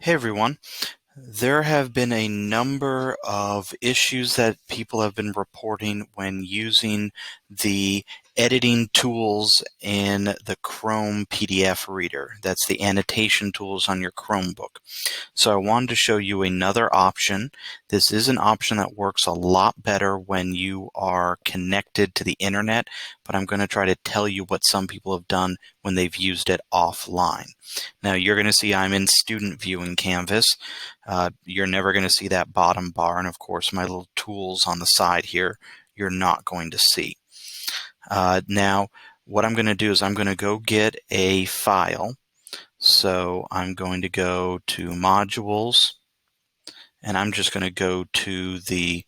Hey everyone. There have been a number of issues that people have been reporting when using the editing tools in the Chrome PDF reader. That's the annotation tools on your Chromebook. So I wanted to show you another option. This is an option that works a lot better when you are connected to the internet, but I'm going to try to tell you what some people have done when they've used it offline. Now you're going to see I'm in student view in Canvas. You're never going to see that bottom bar, and of course my little tools on the side here you're not going to see. Now what I'm going to do is I'm going to go get a file. So I'm going to go to Modules, and I'm just going to go to the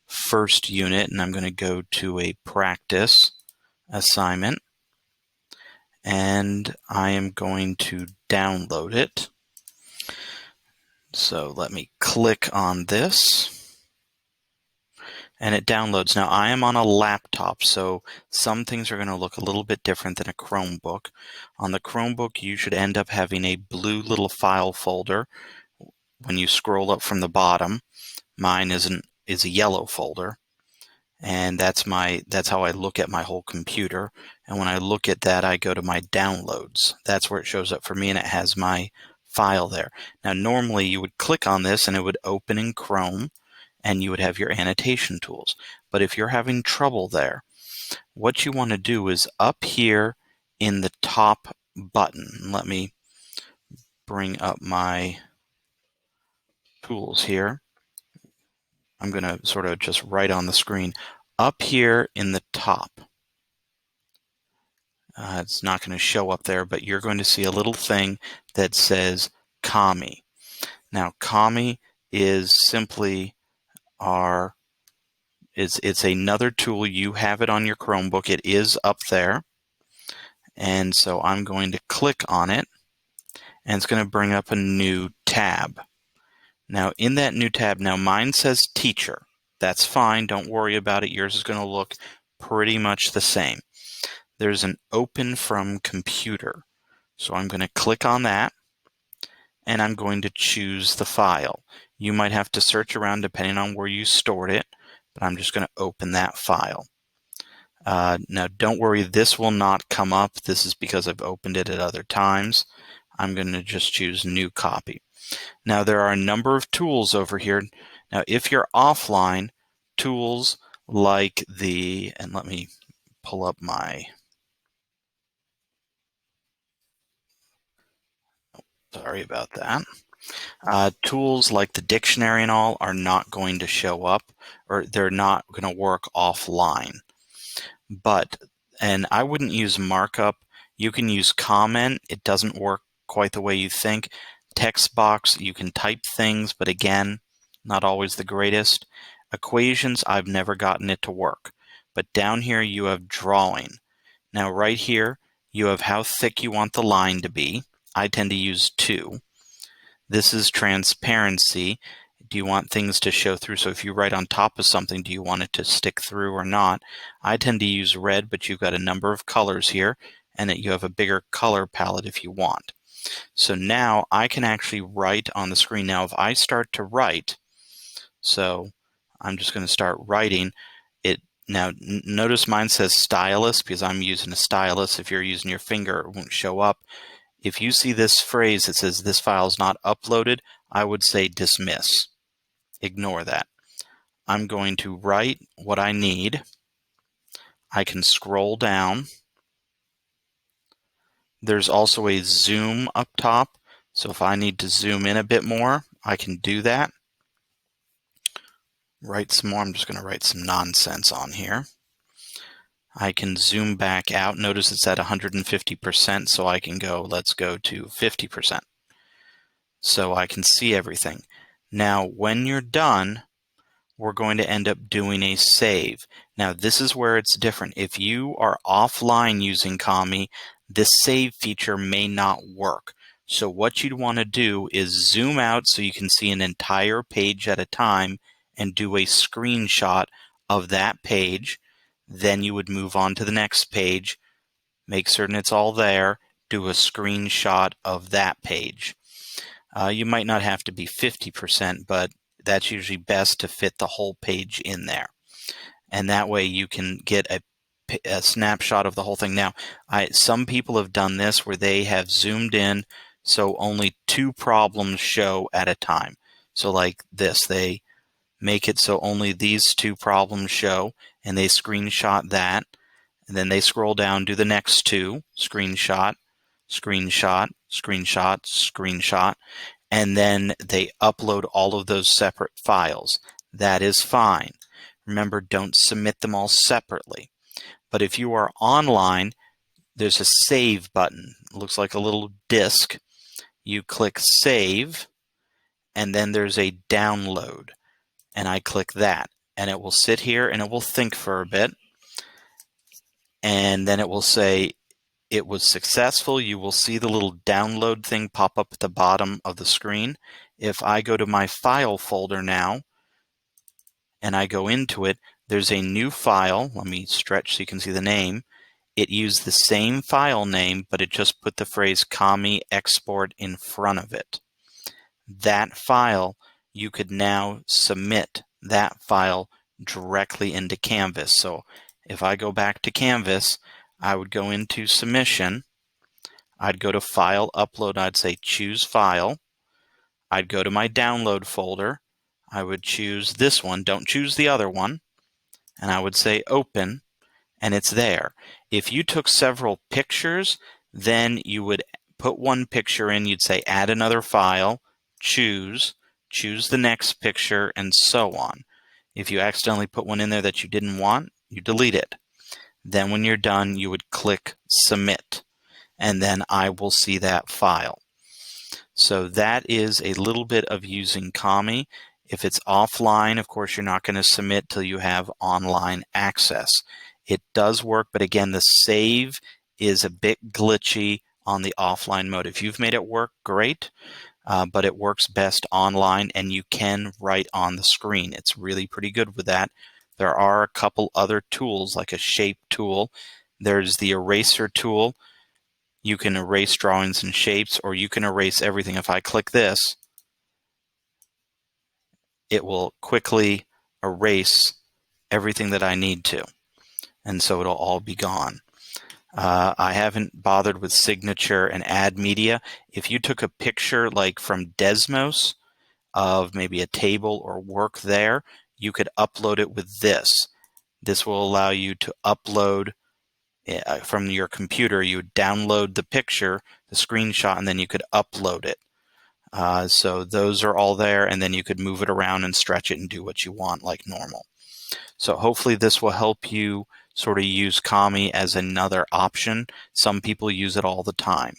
first unit, and I'm going to go to a practice assignment, and I am going to download it. So let me click on this, and it downloads. Now I am on a laptop, so some things are going to look a little bit different than a Chromebook. On the Chromebook, you should end up having a blue little file folder. When you scroll up from the bottom, mine is a yellow folder, and that's how I look at my whole computer. And when I look at that, I go to my downloads. That's where it shows up for me, and it has my file there. Now normally you would click on this and it would open in Chrome and you would have your annotation tools. But if you're having trouble there, what you want to do is up here in the top button. Let me bring up my tools here. I'm going to sort of just write on the screen. Up here in the top, it's not going to show up there, but you're going to see a little thing that says Kami. Now, Kami is simply it's another tool. You have it on your Chromebook. It is up there. And so I'm going to click on it, and it's going to bring up a new tab. Now, in that new tab, now mine says Teacher. That's fine. Don't worry about it. Yours is going to look pretty much the same. There's an Open from Computer. So I'm going to click on that, and I'm going to choose the file. You might have to search around depending on where you stored it, but I'm just going to open that file. Now, don't worry, this will not come up. This is because I've opened it at other times. I'm going to just choose New Copy. Now, there are a number of tools over here. Now, if you're offline, tools like and let me pull up sorry about that. Tools like the dictionary and all are not going to show up, or they're not going to work offline. And I wouldn't use markup. You can use comment. It doesn't work quite the way you think. Text box, you can type things, but again, not always the greatest. Equations, I've never gotten it to work. But down here you have drawing. Now right here, you have how thick you want the line to be. I tend to use 2. This is transparency. Do you want things to show through? So if you write on top of something, do you want it to stick through or not? I tend to use red, but you've got a number of colors here, and that you have a bigger color palette if you want. So now I can actually write on the screen. Now if I start to write, so I'm just going to start writing it. Now notice mine says stylus because I'm using a stylus. If you're using your finger, it won't show up. If you see this phrase that says this file is not uploaded, I would say dismiss. Ignore that. I'm going to write what I need. I can scroll down. There's also a zoom up top. So if I need to zoom in a bit more, I can do that. Write some more. I'm just going to write some nonsense on here. I can zoom back out. Notice it's at 150%, so I can go, let's go to 50%. So I can see everything. Now, when you're done, we're going to end up doing a save. Now, this is where it's different. If you are offline using Kami, this save feature may not work. So what you'd want to do is zoom out so you can see an entire page at a time and do a screenshot of that page. Then you would move on to the next page, make certain it's all there, do a screenshot of that page. You might not have to be 50%, but that's usually best to fit the whole page in there. And that way you can get a snapshot of the whole thing. Now, some people have done this where they have zoomed in so only 2 problems show at a time. So like this, they make it so only these 2 problems show, and they screenshot that, and then they scroll down, do the next 2, screenshot, screenshot, screenshot, screenshot, and then they upload all of those separate files. That is fine. Remember, don't submit them all separately. But if you are online, there's a save button. It looks like a little disk. You click save, and then there's a download. And I click that. And it will sit here and it will think for a bit. And then it will say it was successful. You will see the little download thing pop up at the bottom of the screen. If I go to my file folder now, and I go into it, there's a new file. Let me stretch so you can see the name. It used the same file name, but it just put the phrase Kami export in front of it. That file, you could now submit that file directly into Canvas. So if I go back to Canvas, I would go into Submission. I'd go to File, Upload. I'd say Choose File. I'd go to my Download folder. I would choose this one. Don't choose the other one. And I would say Open, and it's there. If you took several pictures, then you would put one picture in. You'd say Add another file, choose the next picture, and so on. If you accidentally put one in there that you didn't want, you delete it. Then when you're done, you would click Submit, and then I will see that file. So that is a little bit of using Kami. If it's offline, of course, you're not going to submit till you have online access. It does work, but again, the save is a bit glitchy on the offline mode. If you've made it work, great, but it works best online, and you can write on the screen. It's really pretty good with that. There are a couple other tools, like a shape tool. There's the eraser tool. You can erase drawings and shapes, or you can erase everything. If I click this, it will quickly erase everything that I need to, and so it'll all be gone. I haven't bothered with signature and add media. If you took a picture like from Desmos of maybe a table or work there, you could upload it with this. This will allow you to upload from your computer. You would download the picture, the screenshot, and then you could upload it. So those are all there, and then you could move it around and stretch it and do what you want like normal. So hopefully this will help you sort of use Kami as another option. Some people use it all the time.